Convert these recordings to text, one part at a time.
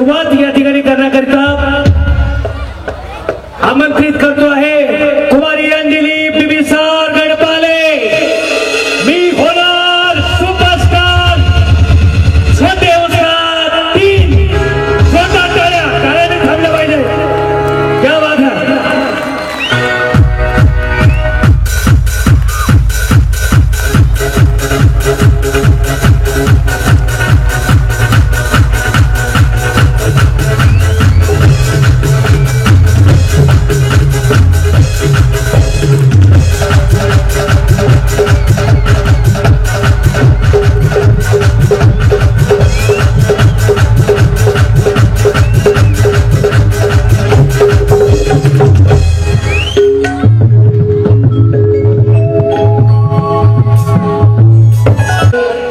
सुरुवात या ठिकाणी करण्याकरिता आमंत्रित करतो आहे कुमारी अंजली बिबिसार गडपाले। मी होणार सुपरस्टार सदैव साथ 3 स्वतः टाळ्याने थांबलं पाहिजे। क्या बात है।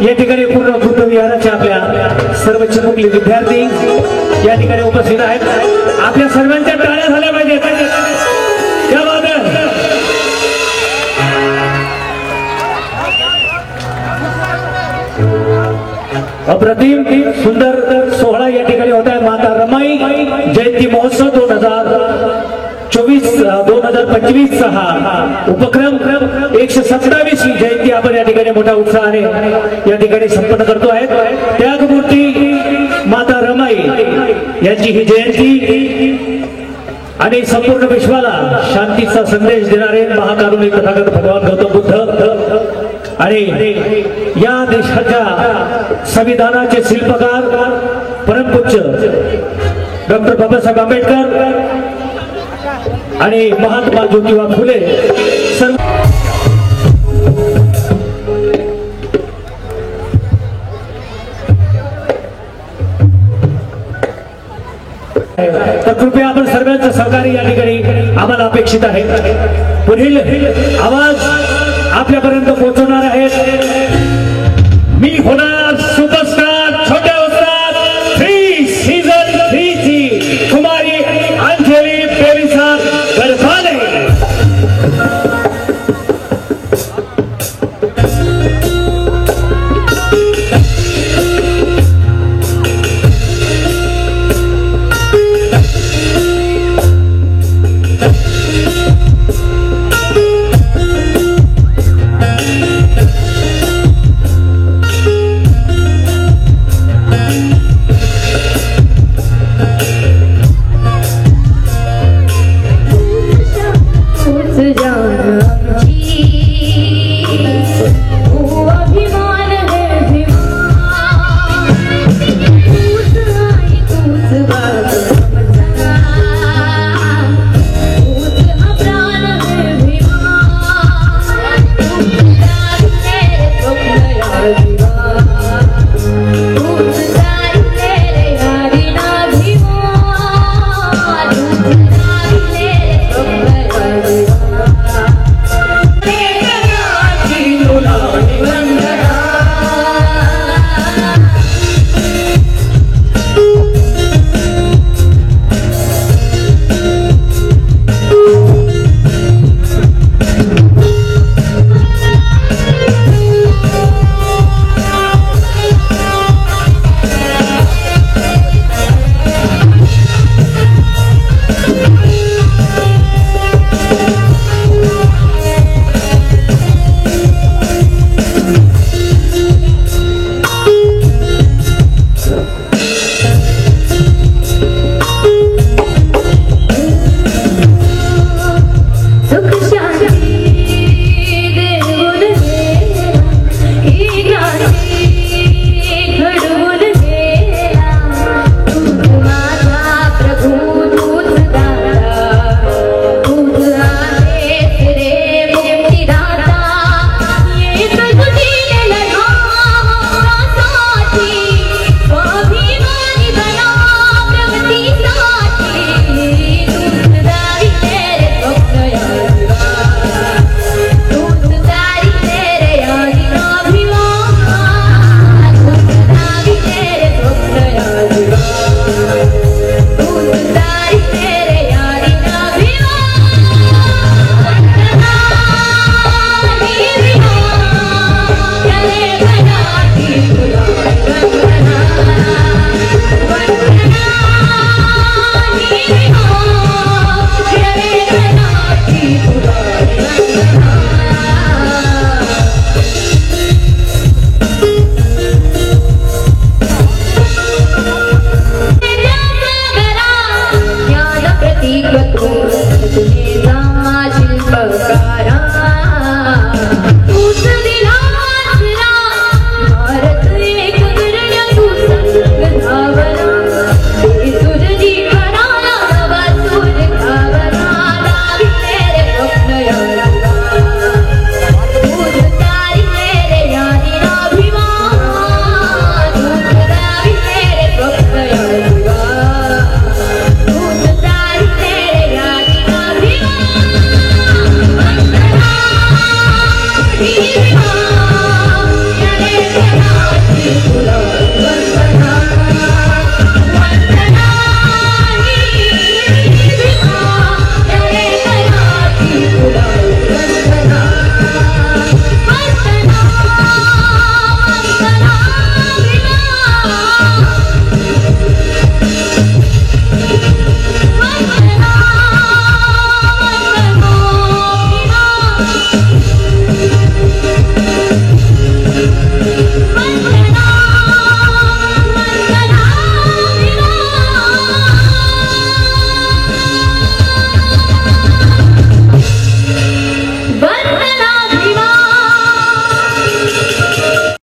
या ठिकाणी पूर्ण बुद्ध विहाराचे आपल्या सर्व चिमुकले विद्यार्थी या ठिकाणी उपस्थित आहेत। आपल्या सर्वांच्या टाळ्या झाल्या पाहिजेत। क्या बात है। अप्रतिम सुंदर सोहळा या ठिकाणी होत आहे। माता रमाई जयंती महोत्सव 2025 हा उपक्रम 127वी जयंती आपण या ठिकाणी मोठ्या उत्साहाने या ठिकाणी संपन्न करतो आहे। त्यागमूर्ती माता रमाई यांची ही जयंती आणि संपूर्ण विश्वाला शांतीचा संदेश देणारे महाकारुणी तथागत भगवान गौतम बुद्ध आणि या देशाच्या संविधानाचे शिल्पकार परमपूज्य डॉक्टर बाबासाहेब आंबेडकर आणि महात्मा ज्योतिबा फुले सर्व तर कृपया आपण सर्वांचं सहकार्य या ठिकाणी आम्हाला अपेक्षित आहे। पुढील आवाज आपल्यापर्यंत पोहोचवणार आहेत। मी होणार